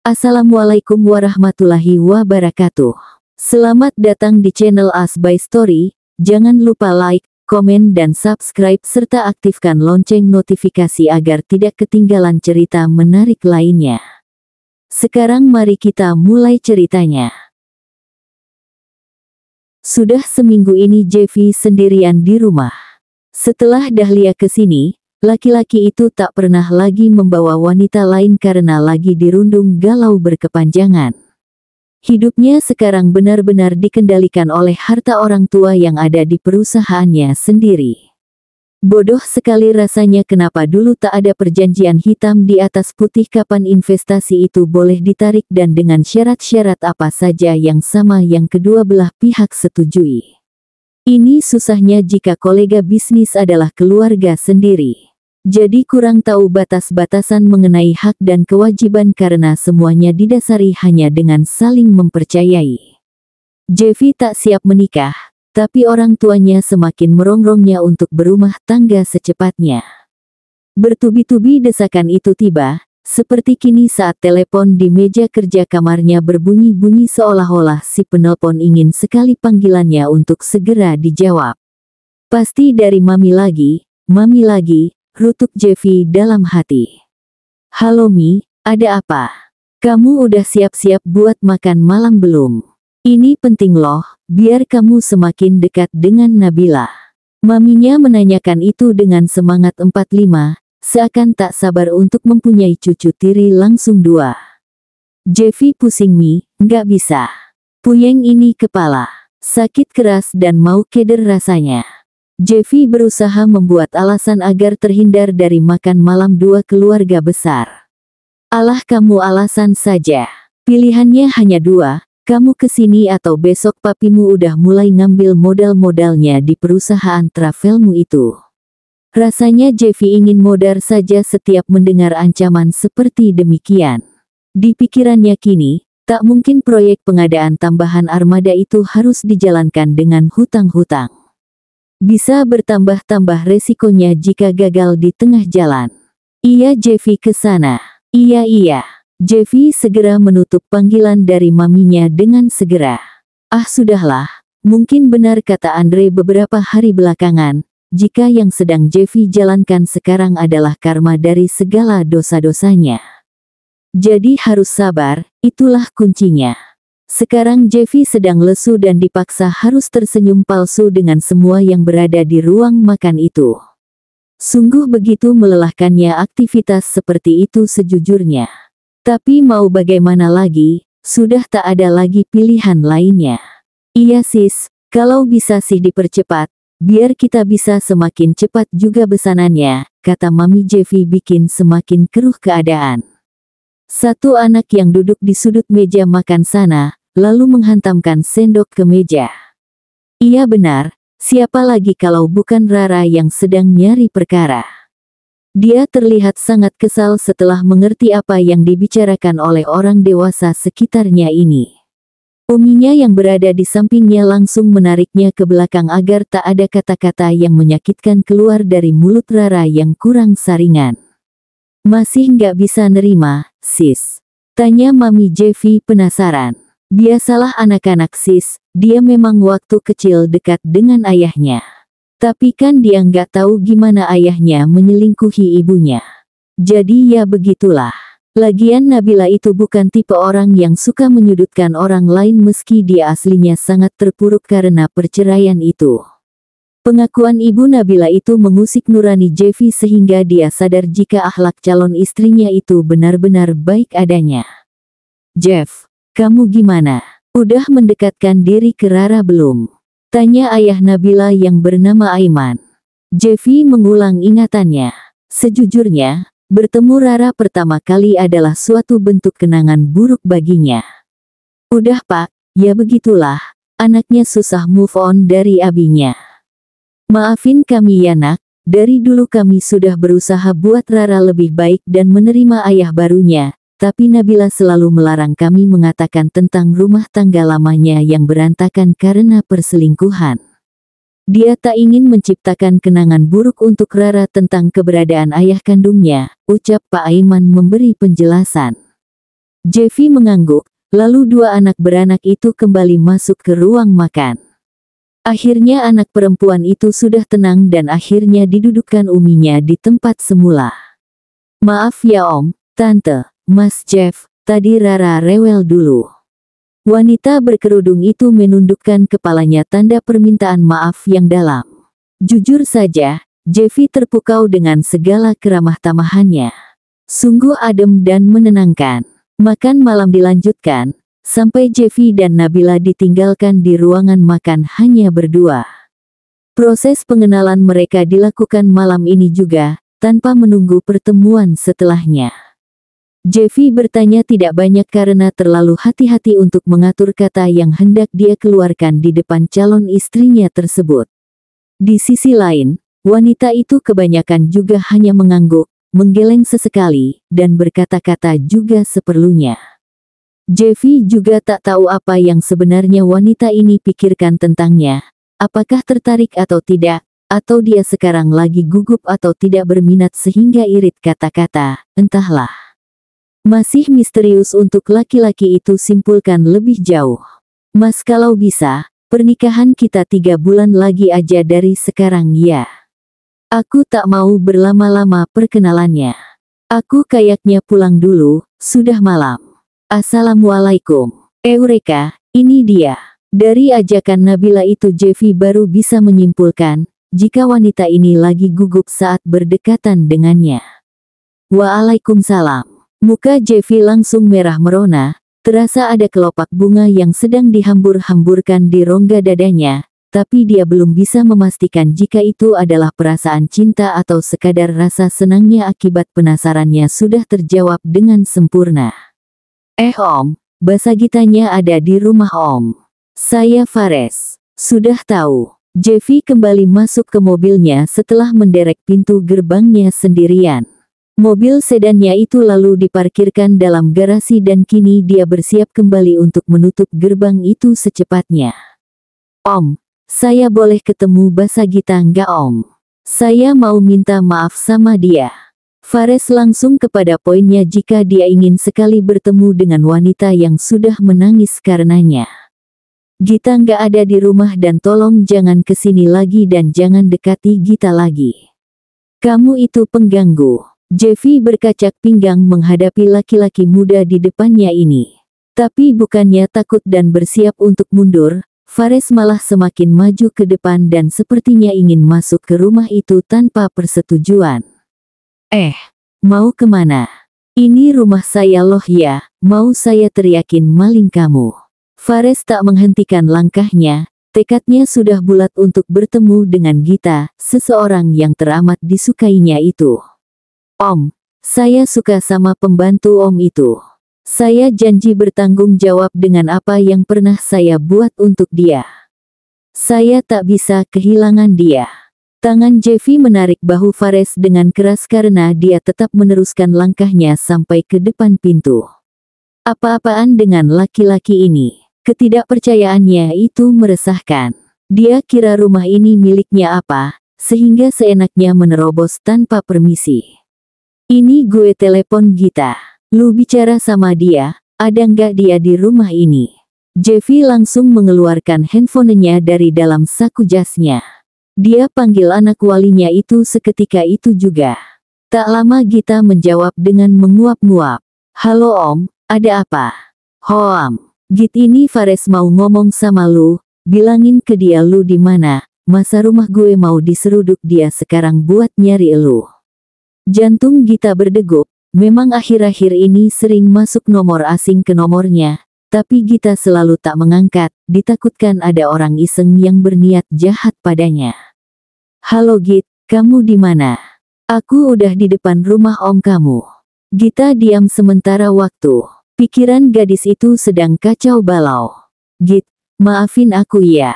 Assalamualaikum warahmatullahi wabarakatuh. Selamat datang di channel As by Story. Jangan lupa like, komen dan subscribe serta aktifkan lonceng notifikasi agar tidak ketinggalan cerita menarik lainnya. Sekarang mari kita mulai ceritanya. Sudah seminggu ini Jeffy sendirian di rumah. Setelah Dahlia kesini, laki-laki itu tak pernah lagi membawa wanita lain karena lagi dirundung galau berkepanjangan. Hidupnya sekarang benar-benar dikendalikan oleh harta orang tua yang ada di perusahaannya sendiri. Bodoh sekali rasanya kenapa dulu tak ada perjanjian hitam di atas putih kapan investasi itu boleh ditarik dan dengan syarat-syarat apa saja yang sama yang kedua belah pihak setujui. Ini susahnya jika kolega bisnis adalah keluarga sendiri. Jadi kurang tahu batas-batasan mengenai hak dan kewajiban karena semuanya didasari hanya dengan saling mempercayai. Jeffy tak siap menikah, tapi orang tuanya semakin merongrongnya untuk berumah tangga secepatnya. Bertubi-tubi desakan itu tiba, seperti kini saat telepon di meja kerja kamarnya berbunyi-bunyi seolah-olah si penelpon ingin sekali panggilannya untuk segera dijawab. Pasti dari mami lagi, rutuk Jeffy dalam hati. Halo Mi, ada apa? Kamu udah siap-siap buat makan malam belum? Ini penting loh, biar kamu semakin dekat dengan Nabila. Maminya menanyakan itu dengan semangat 45, seakan tak sabar untuk mempunyai cucu tiri langsung 2. Jeffy pusing Mi, nggak bisa. Puyeng ini kepala, sakit keras dan mau keder rasanya. Jeffy berusaha membuat alasan agar terhindar dari makan malam 2 keluarga besar. Alah kamu alasan saja. Pilihannya hanya 2, kamu kesini atau besok papimu udah mulai ngambil modal-modalnya di perusahaan travelmu itu. Rasanya Jeffy ingin modar saja setiap mendengar ancaman seperti demikian. Di pikirannya kini, tak mungkin proyek pengadaan tambahan armada itu harus dijalankan dengan hutang-hutang. Bisa bertambah-tambah resikonya jika gagal di tengah jalan. Iya Jeffy ke sana. Iya. Jeffy segera menutup panggilan dari maminya dengan segera. Ah sudahlah, mungkin benar kata Andre beberapa hari belakangan, jika yang sedang Jeffy jalankan sekarang adalah karma dari segala dosa-dosanya. Jadi harus sabar, itulah kuncinya. Sekarang Jeffy sedang lesu dan dipaksa harus tersenyum palsu dengan semua yang berada di ruang makan itu. Sungguh begitu melelahkannya aktivitas seperti itu sejujurnya. Tapi mau bagaimana lagi, sudah tak ada lagi pilihan lainnya. Iya sis, kalau bisa sih dipercepat, biar kita bisa semakin cepat juga besanannya, kata mami Jeffy bikin semakin keruh keadaan. Satu anak yang duduk di sudut meja makan sana, lalu menghantamkan sendok ke meja. Iya benar, siapa lagi kalau bukan Rara yang sedang nyari perkara. Dia terlihat sangat kesal setelah mengerti apa yang dibicarakan oleh orang dewasa sekitarnya ini. Uminya yang berada di sampingnya langsung menariknya ke belakang agar tak ada kata-kata yang menyakitkan keluar dari mulut Rara yang kurang saringan. Masih nggak bisa nerima, sis? Tanya mami Jeffy penasaran. Biasalah anak-anak sis, dia memang waktu kecil dekat dengan ayahnya. Tapi kan dia nggak tahu gimana ayahnya menyelingkuhi ibunya. Jadi ya begitulah. Lagian Nabila itu bukan tipe orang yang suka menyudutkan orang lain meski dia aslinya sangat terpuruk karena perceraian itu. Pengakuan ibu Nabila itu mengusik nurani Jeffy sehingga dia sadar jika akhlak calon istrinya itu benar-benar baik adanya. Jeff, kamu gimana? Udah mendekatkan diri ke Rara belum? Tanya ayah Nabila yang bernama Aiman. Jeffy mengulang ingatannya. Sejujurnya, bertemu Rara pertama kali adalah suatu bentuk kenangan buruk baginya. Udah pak, ya begitulah, anaknya susah move on dari abinya. Maafin kami ya nak, dari dulu kami sudah berusaha buat Rara lebih baik dan menerima ayah barunya, tapi Nabila selalu melarang kami mengatakan tentang rumah tangga lamanya yang berantakan karena perselingkuhan. Dia tak ingin menciptakan kenangan buruk untuk Rara tentang keberadaan ayah kandungnya, ucap Pak Aiman memberi penjelasan. Jeffy mengangguk, lalu dua anak beranak itu kembali masuk ke ruang makan. Akhirnya anak perempuan itu sudah tenang dan akhirnya didudukkan uminya di tempat semula. Maaf ya Om, Tante, Mas Jeff, tadi Rara rewel dulu. Wanita berkerudung itu menundukkan kepalanya tanda permintaan maaf yang dalam. Jujur saja, Jeffy terpukau dengan segala keramah tamahannya. Sungguh adem dan menenangkan. Makan malam dilanjutkan, sampai Jeffy dan Nabila ditinggalkan di ruangan makan hanya berdua. Proses pengenalan mereka dilakukan malam ini juga, tanpa menunggu pertemuan setelahnya. Jeffy bertanya tidak banyak karena terlalu hati-hati untuk mengatur kata yang hendak dia keluarkan di depan calon istrinya tersebut. Di sisi lain, wanita itu kebanyakan juga hanya mengangguk, menggeleng sesekali, dan berkata-kata juga seperlunya. Jeffy juga tak tahu apa yang sebenarnya wanita ini pikirkan tentangnya, apakah tertarik atau tidak, atau dia sekarang lagi gugup atau tidak berminat sehingga irit kata-kata, entahlah. Masih misterius untuk laki-laki itu simpulkan lebih jauh. Mas kalau bisa, pernikahan kita 3 bulan lagi aja dari sekarang ya. Aku tak mau berlama-lama perkenalannya. Aku kayaknya pulang dulu, sudah malam. Assalamualaikum. Eureka, ini dia. Dari ajakan Nabila itu Jeffy baru bisa menyimpulkan, jika wanita ini lagi gugup saat berdekatan dengannya. Waalaikumsalam. Muka Jeffy langsung merah merona, terasa ada kelopak bunga yang sedang dihambur-hamburkan di rongga dadanya. Tapi dia belum bisa memastikan jika itu adalah perasaan cinta atau sekadar rasa senangnya akibat penasarannya sudah terjawab dengan sempurna. Om, Basagitanya ada di rumah Om. Saya Fares. Sudah tahu. Jeffy kembali masuk ke mobilnya setelah menderek pintu gerbangnya sendirian. Mobil sedannya itu lalu diparkirkan dalam garasi dan kini dia bersiap kembali untuk menutup gerbang itu secepatnya. Om, saya boleh ketemu Basagita nggak Om? Saya mau minta maaf sama dia. Fares langsung kepada poinnya jika dia ingin sekali bertemu dengan wanita yang sudah menangis karenanya. Gita nggak ada di rumah dan tolong jangan kesini lagi dan jangan dekati Gita lagi. Kamu itu pengganggu. Jeffy berkacak pinggang menghadapi laki-laki muda di depannya ini. Tapi bukannya takut dan bersiap untuk mundur, Fares malah semakin maju ke depan dan sepertinya ingin masuk ke rumah itu tanpa persetujuan. Mau kemana? Ini rumah saya loh ya, mau saya teriakin maling kamu. Fares tak menghentikan langkahnya, tekadnya sudah bulat untuk bertemu dengan Gita, seseorang yang teramat disukainya itu. Om, saya suka sama pembantu Om itu. Saya janji bertanggung jawab dengan apa yang pernah saya buat untuk dia. Saya tak bisa kehilangan dia. Tangan Jeffy menarik bahu Fares dengan keras karena dia tetap meneruskan langkahnya sampai ke depan pintu. Apa-apaan dengan laki-laki ini? Ketidakpercayaannya itu meresahkan. Dia kira rumah ini miliknya apa, sehingga seenaknya menerobos tanpa permisi. Ini gue telepon Gita. Lu bicara sama dia, ada nggak dia di rumah ini? Jeffy langsung mengeluarkan handphonenya dari dalam saku jasnya. Dia panggil anak walinya itu seketika itu juga. Tak lama Gita menjawab dengan menguap-nguap. Halo Om, ada apa? Hoam, Git ini Fares mau ngomong sama lu, bilangin ke dia lu di mana, masa rumah gue mau diseruduk dia sekarang buat nyari elu. Jantung Gita berdegup. Memang akhir-akhir ini sering masuk nomor asing ke nomornya, tapi Gita selalu tak mengangkat, ditakutkan ada orang iseng yang berniat jahat padanya. Halo Git, kamu di mana? Aku udah di depan rumah Om kamu. Gita diam sementara waktu. Pikiran gadis itu sedang kacau balau. Git, maafin aku ya.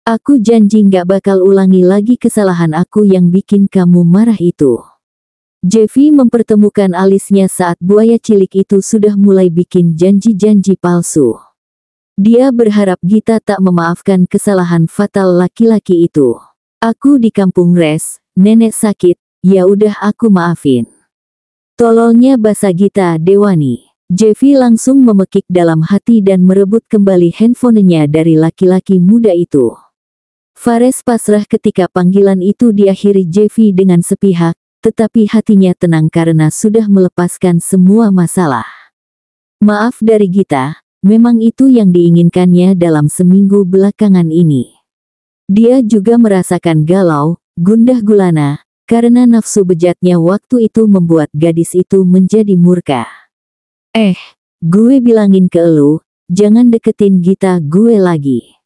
Aku janji nggak bakal ulangi lagi kesalahan aku yang bikin kamu marah itu. Jeffy mempertemukan alisnya saat buaya cilik itu sudah mulai bikin janji-janji palsu. Dia berharap Gita tak memaafkan kesalahan fatal laki-laki itu. Aku di kampung res, nenek sakit, ya udah aku maafin. Tololnya Basagita Dewani. Jeffy langsung memekik dalam hati dan merebut kembali handphonenya dari laki-laki muda itu. Fares pasrah ketika panggilan itu diakhiri Jeffy dengan sepihak, tetapi hatinya tenang karena sudah melepaskan semua masalah. Maaf dari Gita, memang itu yang diinginkannya dalam seminggu belakangan ini. Dia juga merasakan galau, gundah gulana, karena nafsu bejatnya waktu itu membuat gadis itu menjadi murka. Gue bilangin ke elu, jangan deketin Gita gue lagi.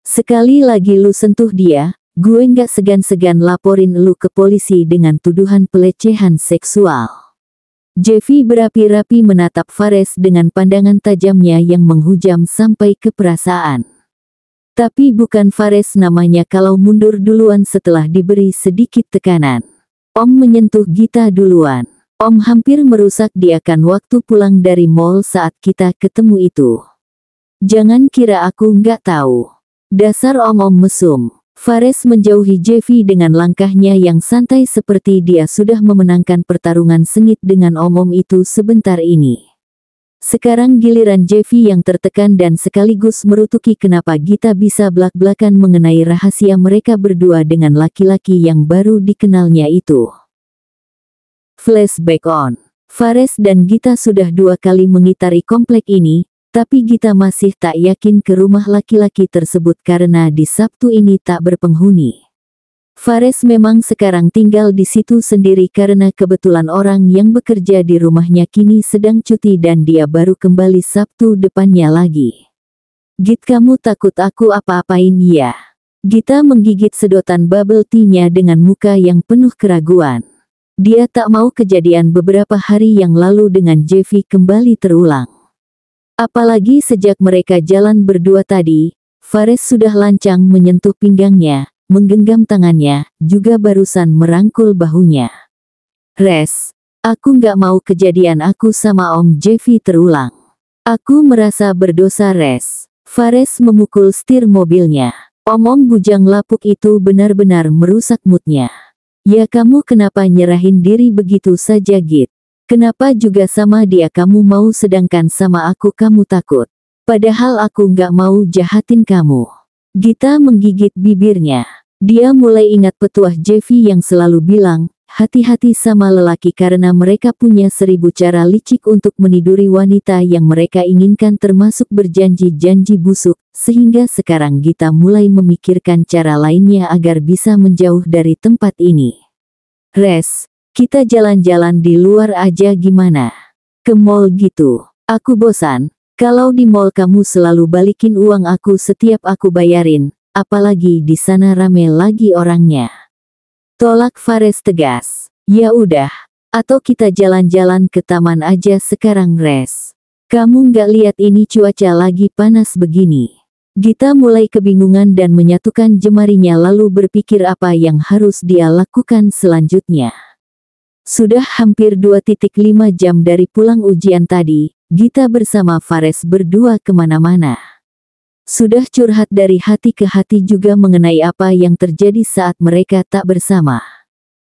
Sekali lagi lu sentuh dia, gue nggak segan-segan laporin lu ke polisi dengan tuduhan pelecehan seksual. Jeffy berapi-rapi menatap Fares dengan pandangan tajamnya yang menghujam sampai ke perasaan. Tapi bukan Fares namanya kalau mundur duluan setelah diberi sedikit tekanan. Om menyentuh Gita duluan. Om hampir merusak dia kan waktu pulang dari mall saat kita ketemu itu. Jangan kira aku nggak tahu. Dasar om mesum. Fares menjauhi Jeffy dengan langkahnya yang santai seperti dia sudah memenangkan pertarungan sengit dengan om itu sebentar ini. Sekarang giliran Jeffy yang tertekan dan sekaligus merutuki kenapa Gita bisa blak-blakan mengenai rahasia mereka berdua dengan laki-laki yang baru dikenalnya itu. Flashback on. Fares dan Gita sudah 2 kali mengitari komplek ini, tapi Gita masih tak yakin ke rumah laki-laki tersebut karena di Sabtu ini tak berpenghuni. Fares memang sekarang tinggal di situ sendiri karena kebetulan orang yang bekerja di rumahnya kini sedang cuti dan dia baru kembali Sabtu depannya lagi. Git, kamu takut aku apa-apain ya? Gita menggigit sedotan bubble tea-nya dengan muka yang penuh keraguan. Dia tak mau kejadian beberapa hari yang lalu dengan Jeffy kembali terulang. Apalagi sejak mereka jalan berdua tadi, Fares sudah lancang menyentuh pinggangnya, menggenggam tangannya, juga barusan merangkul bahunya. Res, aku nggak mau kejadian aku sama Om Jeffy terulang. Aku merasa berdosa Res. Fares memukul setir mobilnya. Om bujang lapuk itu benar-benar merusak moodnya. Ya kamu kenapa nyerahin diri begitu saja Git? Kenapa juga sama dia kamu mau sedangkan sama aku kamu takut? Padahal aku nggak mau jahatin kamu. Gita menggigit bibirnya. Dia mulai ingat petuah Jeffy yang selalu bilang, hati-hati sama lelaki karena mereka punya 1000 cara licik untuk meniduri wanita yang mereka inginkan termasuk berjanji-janji busuk, sehingga sekarang Gita mulai memikirkan cara lainnya agar bisa menjauh dari tempat ini. Res, kita jalan-jalan di luar aja gimana? Ke mall gitu. Aku bosan, kalau di mall kamu selalu balikin uang aku setiap aku bayarin. Apalagi di sana rame lagi orangnya. Tolak Fares tegas. Ya udah, atau kita jalan-jalan ke taman aja sekarang Res. Kamu nggak lihat ini cuaca lagi panas begini. Gita mulai kebingungan dan menyatukan jemarinya lalu berpikir apa yang harus dia lakukan selanjutnya. Sudah hampir 2,5 jam dari pulang ujian tadi, Gita bersama Fares berdua kemana-mana. Sudah curhat dari hati ke hati juga mengenai apa yang terjadi saat mereka tak bersama.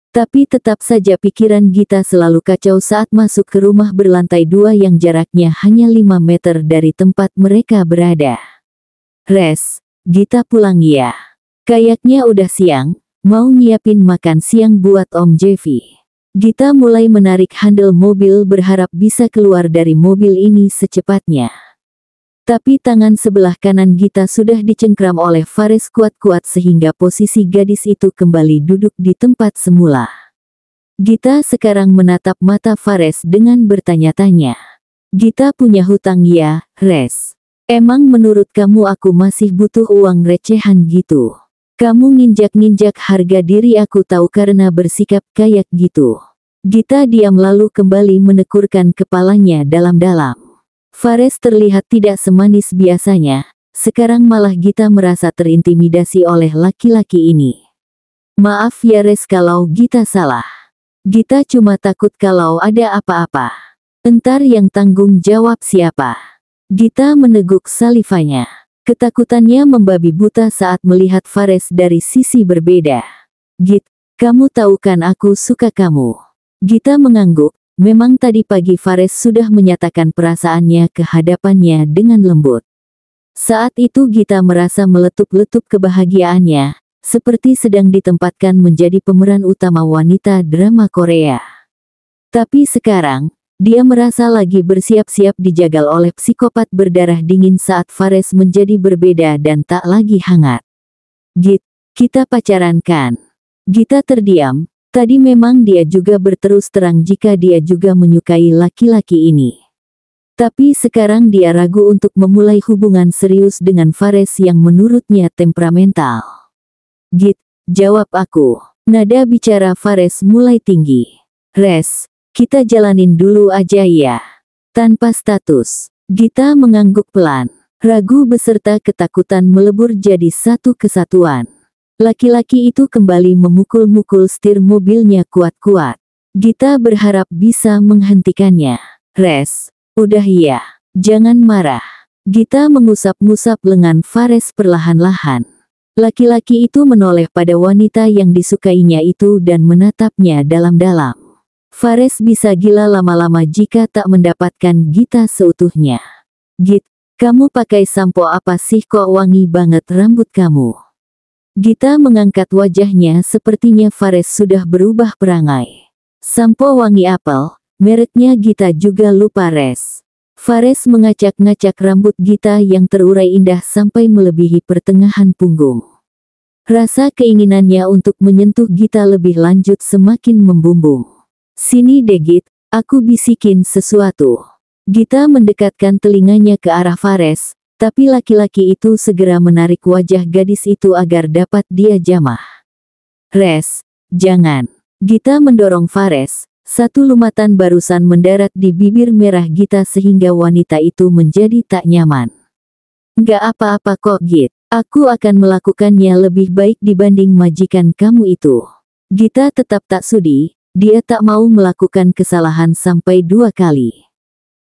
Tapi tetap saja pikiran Gita selalu kacau saat masuk ke rumah berlantai 2 yang jaraknya hanya 5 meter dari tempat mereka berada. Res, Gita pulang ya. Kayaknya udah siang, mau nyiapin makan siang buat Om Jeffy. Gita mulai menarik handle mobil berharap bisa keluar dari mobil ini secepatnya. Tapi tangan sebelah kanan Gita sudah dicengkram oleh Fares kuat-kuat sehingga posisi gadis itu kembali duduk di tempat semula. Gita sekarang menatap mata Fares dengan bertanya-tanya. Gita punya hutang ya, Res? Emang menurut kamu aku masih butuh uang recehan gitu? Kamu nginjak-nginjak harga diri aku tahu karena bersikap kayak gitu. Gita diam lalu kembali menekurkan kepalanya dalam-dalam. Fares terlihat tidak semanis biasanya, sekarang malah Gita merasa terintimidasi oleh laki-laki ini. Maaf ya Res kalau Gita salah. Gita cuma takut kalau ada apa-apa. Entar yang tanggung jawab siapa? Gita meneguk salivanya. Ketakutannya membabi buta saat melihat Fares dari sisi berbeda. Git, kamu tahu kan aku suka kamu. Gita mengangguk, memang tadi pagi Fares sudah menyatakan perasaannya ke hadapannya dengan lembut. Saat itu Gita merasa meletup-letup kebahagiaannya, seperti sedang ditempatkan menjadi pemeran utama wanita drama Korea. Tapi sekarang, dia merasa lagi bersiap-siap dijagal oleh psikopat berdarah dingin saat Fares menjadi berbeda dan tak lagi hangat. "Git, kita pacaran kan?" Gita terdiam, tadi memang dia juga berterus terang jika dia juga menyukai laki-laki ini. Tapi sekarang dia ragu untuk memulai hubungan serius dengan Fares yang menurutnya temperamental. "Git, jawab aku." Nada bicara Fares mulai tinggi. "Res, kita jalanin dulu aja ya." Tanpa status, Gita mengangguk pelan. Ragu beserta ketakutan melebur jadi satu kesatuan. Laki-laki itu kembali memukul-mukul setir mobilnya kuat-kuat. Gita berharap bisa menghentikannya. "Res, udah ya, jangan marah." Gita mengusap-ngusap lengan Fares perlahan-lahan. Laki-laki itu menoleh pada wanita yang disukainya itu dan menatapnya dalam-dalam. Fares bisa gila lama-lama jika tak mendapatkan Gita seutuhnya. "Git, kamu pakai sampo apa sih kok wangi banget rambut kamu?" Gita mengangkat wajahnya sepertinya Fares sudah berubah perangai. "Sampo wangi apel, mereknya Gita juga lupa Res." Fares mengacak-ngacak rambut Gita yang terurai indah sampai melebihi pertengahan punggung. Rasa keinginannya untuk menyentuh Gita lebih lanjut semakin membumbung. "Sini deh Git, aku bisikin sesuatu." Gita mendekatkan telinganya ke arah Fares, tapi laki-laki itu segera menarik wajah gadis itu agar dapat dia jamah. "Res, jangan." Gita mendorong Fares. Satu lumatan barusan mendarat di bibir merah Gita sehingga wanita itu menjadi tak nyaman. "Nggak apa-apa kok Git, aku akan melakukannya lebih baik dibanding majikan kamu itu." Gita tetap tak sudi, dia tak mau melakukan kesalahan sampai 2 kali.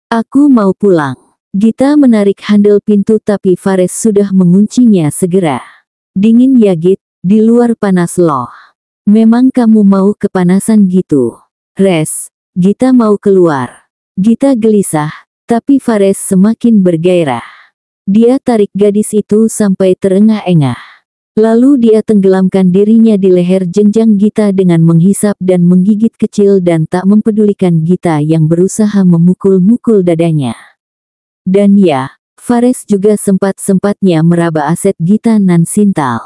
"Aku mau pulang." Gita menarik handle pintu tapi Fares sudah menguncinya segera. "Dingin ya Git, di luar panas loh." "Memang kamu mau kepanasan gitu?" "Res, Gita mau keluar." Gita gelisah, tapi Fares semakin bergairah. Dia tarik gadis itu sampai terengah-engah. Lalu dia tenggelamkan dirinya di leher jenjang Gita dengan menghisap dan menggigit kecil dan tak mempedulikan Gita yang berusaha memukul-mukul dadanya. Dan ya, Fares juga sempat-sempatnya meraba aset Gita nan sintal.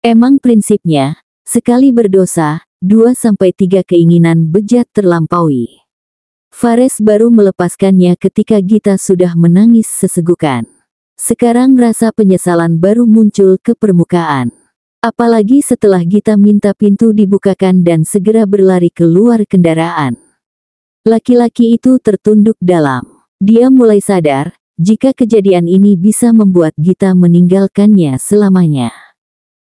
Emang prinsipnya, sekali berdosa, 2-3 keinginan bejat terlampaui. Fares baru melepaskannya ketika Gita sudah menangis sesegukan. Sekarang rasa penyesalan baru muncul ke permukaan. Apalagi setelah Gita minta pintu dibukakan dan segera berlari keluar kendaraan. Laki-laki itu tertunduk dalam. Dia mulai sadar, jika kejadian ini bisa membuat Gita meninggalkannya selamanya.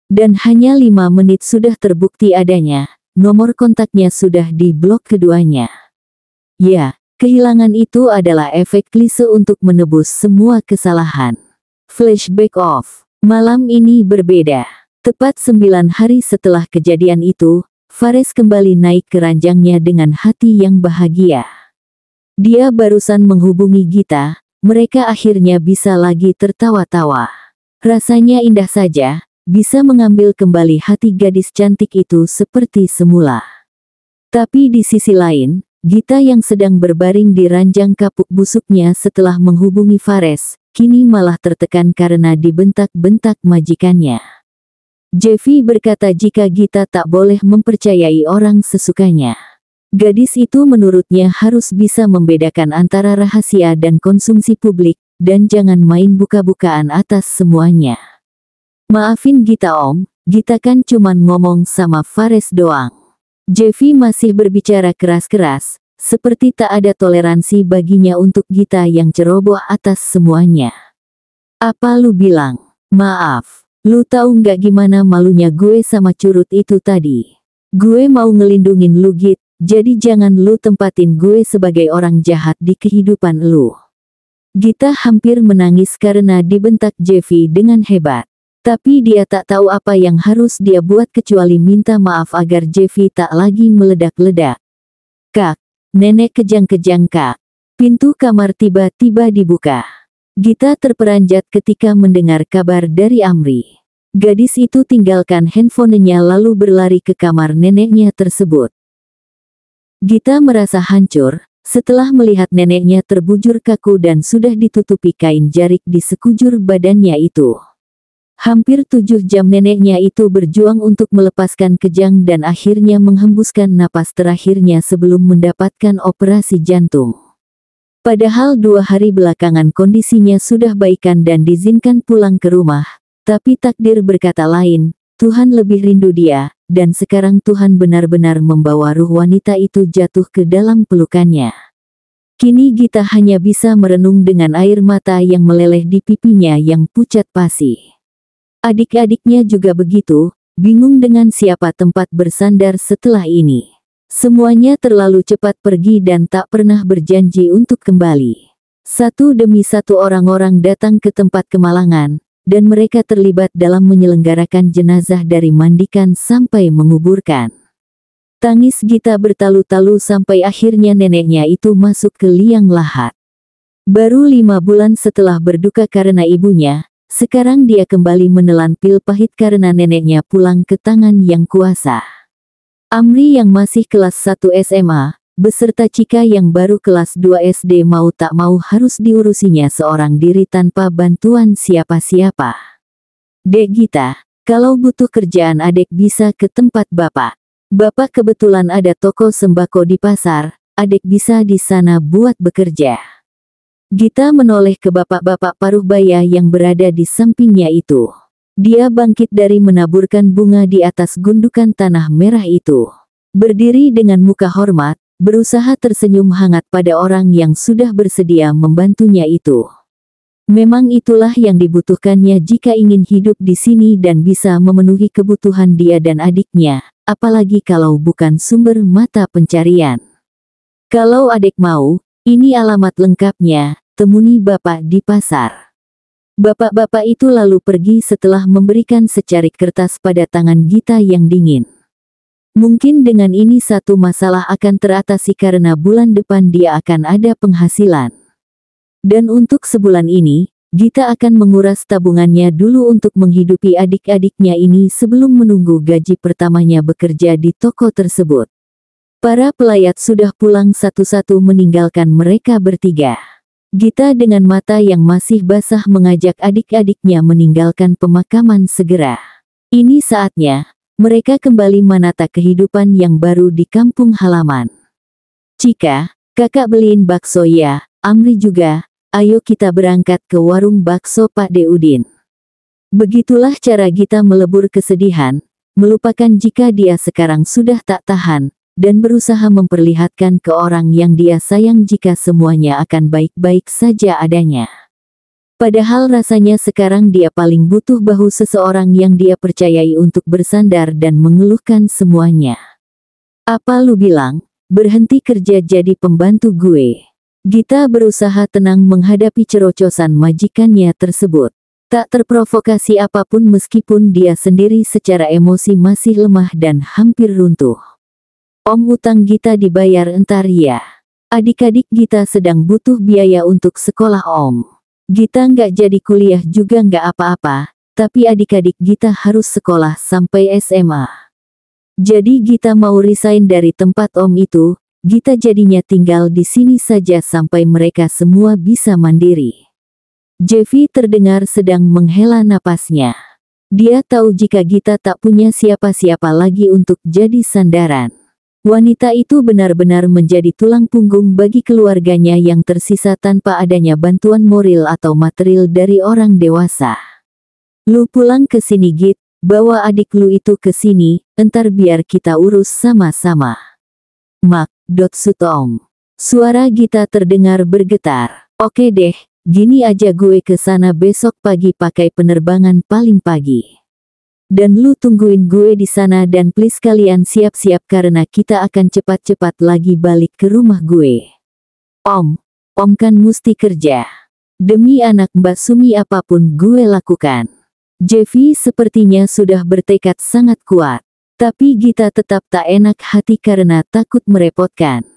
Dan hanya 5 menit sudah terbukti adanya, nomor kontaknya sudah diblok keduanya. Ya, kehilangan itu adalah efek klise untuk menebus semua kesalahan. Flashback off. Malam ini berbeda. Tepat 9 hari setelah kejadian itu, Fares kembali naik ke ranjangnya dengan hati yang bahagia. Dia barusan menghubungi Gita, mereka akhirnya bisa lagi tertawa-tawa. Rasanya indah saja, bisa mengambil kembali hati gadis cantik itu seperti semula. Tapi di sisi lain, Gita yang sedang berbaring di ranjang kapuk busuknya setelah menghubungi Fares, kini malah tertekan karena dibentak-bentak majikannya. Jeffy berkata jika Gita tak boleh mempercayai orang sesukanya. Gadis itu menurutnya harus bisa membedakan antara rahasia dan konsumsi publik, dan jangan main buka-bukaan atas semuanya. "Maafin Gita Om, Gita kan cuman ngomong sama Fares doang." Jeffy masih berbicara keras-keras, seperti tak ada toleransi baginya untuk Gita yang ceroboh atas semuanya. "Apa lu bilang? Maaf, lu tahu nggak gimana malunya gue sama curut itu tadi? Gue mau ngelindungin lu Git, jadi jangan lu tempatin gue sebagai orang jahat di kehidupan lu." Gita hampir menangis karena dibentak Jeffy dengan hebat. Tapi dia tak tahu apa yang harus dia buat kecuali minta maaf agar Jeffy tak lagi meledak-ledak. "Kak, Nenek kejang-kejang kak. Pintu kamar tiba-tiba dibuka. Gita terperanjat ketika mendengar kabar dari Amri. Gadis itu tinggalkan handphonenya lalu berlari ke kamar neneknya tersebut. Gita merasa hancur setelah melihat neneknya terbujur kaku dan sudah ditutupi kain jarik di sekujur badannya itu. Hampir 7 jam neneknya itu berjuang untuk melepaskan kejang dan akhirnya menghembuskan napas terakhirnya sebelum mendapatkan operasi jantung. Padahal 2 hari belakangan kondisinya sudah baikan dan diizinkan pulang ke rumah, tapi takdir berkata lain, Tuhan lebih rindu dia, dan sekarang Tuhan benar-benar membawa ruh wanita itu jatuh ke dalam pelukannya. Kini Gita hanya bisa merenung dengan air mata yang meleleh di pipinya yang pucat pasi. Adik-adiknya juga begitu, bingung dengan siapa tempat bersandar setelah ini. Semuanya terlalu cepat pergi dan tak pernah berjanji untuk kembali. Satu demi satu orang-orang datang ke tempat kemalangan, dan mereka terlibat dalam menyelenggarakan jenazah dari mandikan sampai menguburkan. Tangis Gita bertalu-talu sampai akhirnya neneknya itu masuk ke liang lahat. Baru 5 bulan setelah berduka karena ibunya, sekarang dia kembali menelan pil pahit karena neneknya pulang ke tangan yang kuasa. Amri yang masih kelas 1 SMA, beserta Cika yang baru kelas 2 SD mau tak mau harus diurusinya seorang diri tanpa bantuan siapa-siapa. Dek Gita, kalau butuh kerjaan adek bisa ke tempat bapak. Bapak kebetulan ada toko sembako di pasar, adek bisa di sana buat bekerja. Gita menoleh ke bapak-bapak paruh baya yang berada di sampingnya itu. Dia bangkit dari menaburkan bunga di atas gundukan tanah merah itu. Berdiri dengan muka hormat, berusaha tersenyum hangat pada orang yang sudah bersedia membantunya itu. Memang itulah yang dibutuhkannya jika ingin hidup di sini dan bisa memenuhi kebutuhan dia dan adiknya, apalagi kalau bukan sumber mata pencarian. Kalau adek mau, ini alamat lengkapnya, temui bapak di pasar. Bapak-bapak itu lalu pergi setelah memberikan secarik kertas pada tangan Gita yang dingin. Mungkin dengan ini satu masalah akan teratasi karena bulan depan dia akan ada penghasilan. Dan untuk sebulan ini, Gita akan menguras tabungannya dulu untuk menghidupi adik-adiknya ini sebelum menunggu gaji pertamanya bekerja di toko tersebut. Para pelayat sudah pulang satu-satu meninggalkan mereka bertiga. Gita dengan mata yang masih basah mengajak adik-adiknya meninggalkan pemakaman segera. Ini saatnya, mereka kembali menata kehidupan yang baru di kampung halaman. Cika, kakak beliin bakso ya, Amri juga, ayo kita berangkat ke warung bakso Pak Deudin. Begitulah cara Gita melebur kesedihan, melupakan jika dia sekarang sudah tak tahan, dan berusaha memperlihatkan ke orang yang dia sayang jika semuanya akan baik-baik saja adanya. Padahal rasanya sekarang dia paling butuh bahu seseorang yang dia percayai untuk bersandar dan mengeluhkan semuanya. Apa lu bilang, berhenti kerja jadi pembantu gue? Gita berusaha tenang menghadapi cerocosan majikannya tersebut. Tak terprovokasi apapun meskipun dia sendiri secara emosi masih lemah dan hampir runtuh. Om, utang Gita dibayar entar ya. Adik-adik Gita sedang butuh biaya untuk sekolah Om. Gita nggak jadi kuliah juga nggak apa-apa, tapi adik-adik Gita harus sekolah sampai SMA. Jadi Gita mau resign dari tempat Om itu, Gita jadinya tinggal di sini saja sampai mereka semua bisa mandiri. Jeffy terdengar sedang menghela napasnya. Dia tahu jika Gita tak punya siapa-siapa lagi untuk jadi sandaran. Wanita itu benar-benar menjadi tulang punggung bagi keluarganya yang tersisa tanpa adanya bantuan moral atau material dari orang dewasa. Lu pulang ke sini Git, bawa adik lu itu ke sini, entar biar kita urus sama-sama. Sutong. Suara Gita terdengar bergetar. Oke deh, gini aja gue ke sana besok pagi pakai penerbangan paling pagi. Dan lu tungguin gue di sana dan please kalian siap-siap karena kita akan cepat-cepat lagi balik ke rumah gue. Om kan mesti kerja. Demi anak Mbak Sumi apapun gue lakukan. Jeffy sepertinya sudah bertekad sangat kuat. Tapi Gita tetap tak enak hati karena takut merepotkan.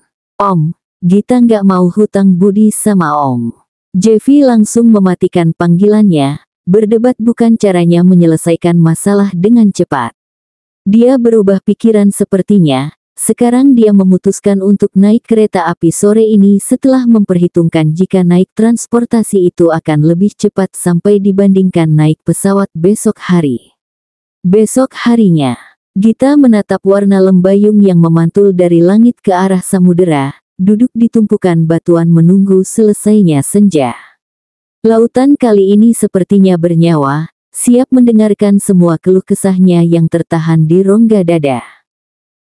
Om, Gita nggak mau hutang budi sama Om. Jeffy langsung mematikan panggilannya, berdebat bukan caranya menyelesaikan masalah dengan cepat. Dia berubah pikiran sepertinya, sekarang dia memutuskan untuk naik kereta api sore ini setelah memperhitungkan jika naik transportasi itu akan lebih cepat sampai dibandingkan naik pesawat besok hari. Besok harinya, Gita menatap warna lembayung yang memantul dari langit ke arah samudera, duduk di tumpukan batuan menunggu selesainya senja. Lautan kali ini sepertinya bernyawa, siap mendengarkan semua keluh kesahnya yang tertahan di rongga dada.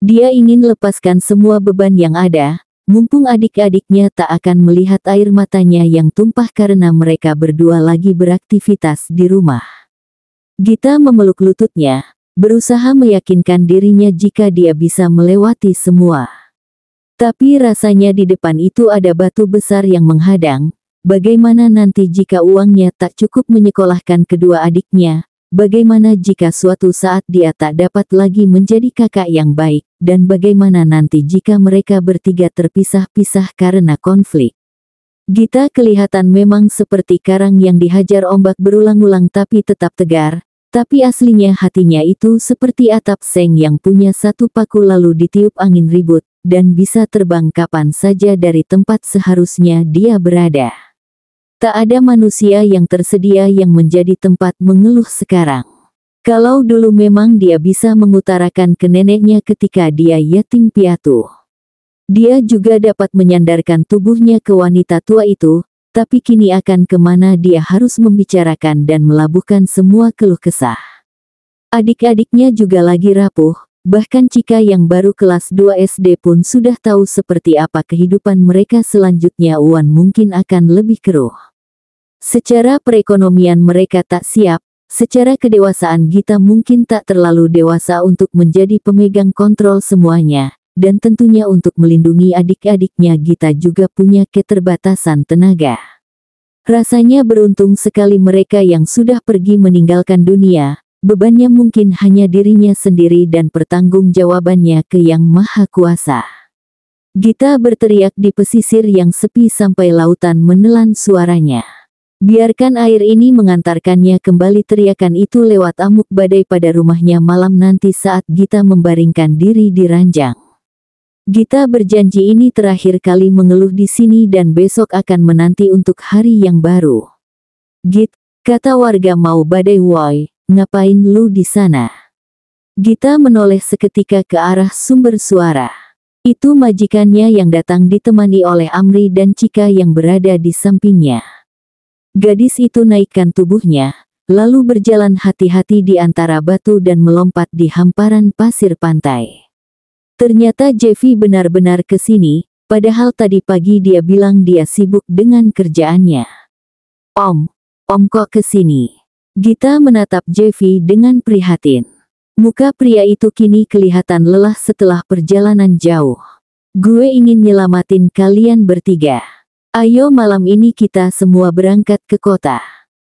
Dia ingin lepaskan semua beban yang ada, mumpung adik-adiknya tak akan melihat air matanya yang tumpah karena mereka berdua lagi beraktivitas di rumah. Gita memeluk lututnya, berusaha meyakinkan dirinya jika dia bisa melewati semua. Tapi rasanya di depan itu ada batu besar yang menghadang. Bagaimana nanti jika uangnya tak cukup menyekolahkan kedua adiknya? Bagaimana jika suatu saat dia tak dapat lagi menjadi kakak yang baik? Dan bagaimana nanti jika mereka bertiga terpisah-pisah karena konflik? Gita kelihatan memang seperti karang yang dihajar ombak berulang-ulang tapi tetap tegar. Tapi aslinya hatinya itu seperti atap seng yang punya satu paku lalu ditiup angin ribut, dan bisa terbang kapan saja dari tempat seharusnya dia berada. Tak ada manusia yang tersedia yang menjadi tempat mengeluh sekarang. Kalau dulu memang dia bisa mengutarakan ke neneknya ketika dia yatim piatu. Dia juga dapat menyandarkan tubuhnya ke wanita tua itu, tapi kini akan kemana dia harus membicarakan dan melabuhkan semua keluh kesah. Adik-adiknya juga lagi rapuh, bahkan Cika yang baru kelas 2 SD pun sudah tahu seperti apa kehidupan mereka selanjutnya. Wan mungkin akan lebih keruh. Secara perekonomian mereka tak siap, secara kedewasaan Gita mungkin tak terlalu dewasa untuk menjadi pemegang kontrol semuanya, dan tentunya untuk melindungi adik-adiknya Gita juga punya keterbatasan tenaga. Rasanya beruntung sekali mereka yang sudah pergi meninggalkan dunia, bebannya mungkin hanya dirinya sendiri dan pertanggungjawabannya ke Yang Maha Kuasa. Gita berteriak di pesisir yang sepi sampai lautan menelan suaranya. Biarkan air ini mengantarkannya kembali. Teriakan itu lewat amuk badai pada rumahnya malam nanti saat Gita membaringkan diri di ranjang. Gita berjanji ini terakhir kali mengeluh di sini dan besok akan menanti untuk hari yang baru. Git, kata warga mau badai woi, ngapain lu di sana? Gita menoleh seketika ke arah sumber suara. Itu majikannya yang datang ditemani oleh Amri dan Cika yang berada di sampingnya. Gadis itu naikkan tubuhnya, lalu berjalan hati-hati di antara batu dan melompat di hamparan pasir pantai. Ternyata Jeffy benar-benar ke sini, padahal tadi pagi dia bilang dia sibuk dengan kerjaannya. Om kok ke sini? Gita menatap Jeffy dengan prihatin. Muka pria itu kini kelihatan lelah setelah perjalanan jauh. Gue ingin nyelamatin kalian bertiga. Ayo malam ini kita semua berangkat ke kota.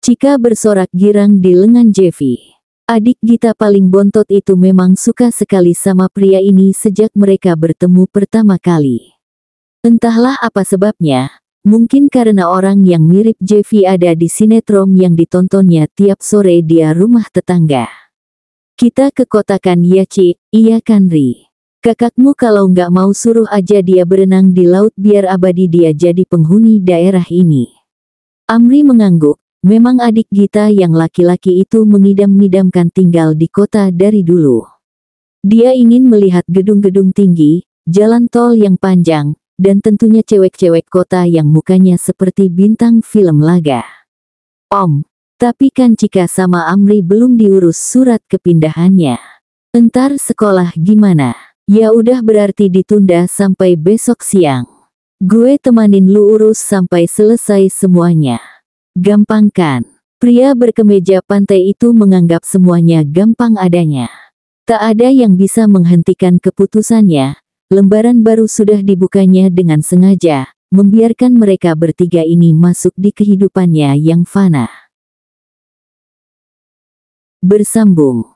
Cika bersorak girang di lengan Jeffy. Adik Gita paling bontot itu memang suka sekali sama pria ini sejak mereka bertemu pertama kali. Entahlah apa sebabnya, mungkin karena orang yang mirip Jeffy ada di sinetron yang ditontonnya tiap sore dia rumah tetangga. Kita ke kota kan ya Cik? Iya kan Ri? Kakakmu kalau nggak mau suruh aja dia berenang di laut biar abadi dia jadi penghuni daerah ini. Amri mengangguk, memang adik Gita yang laki-laki itu mengidam-idamkan tinggal di kota dari dulu. Dia ingin melihat gedung-gedung tinggi, jalan tol yang panjang, dan tentunya cewek-cewek kota yang mukanya seperti bintang film laga. Tapi kan Cika sama Amri belum diurus surat kepindahannya. Entar sekolah gimana? Ya udah berarti ditunda sampai besok siang. Gue temanin lu urus sampai selesai semuanya. Gampang kan? Pria berkemeja pantai itu menganggap semuanya gampang adanya. Tak ada yang bisa menghentikan keputusannya. Lembaran baru sudah dibukanya dengan sengaja, membiarkan mereka bertiga ini masuk di kehidupannya yang fana. Bersambung.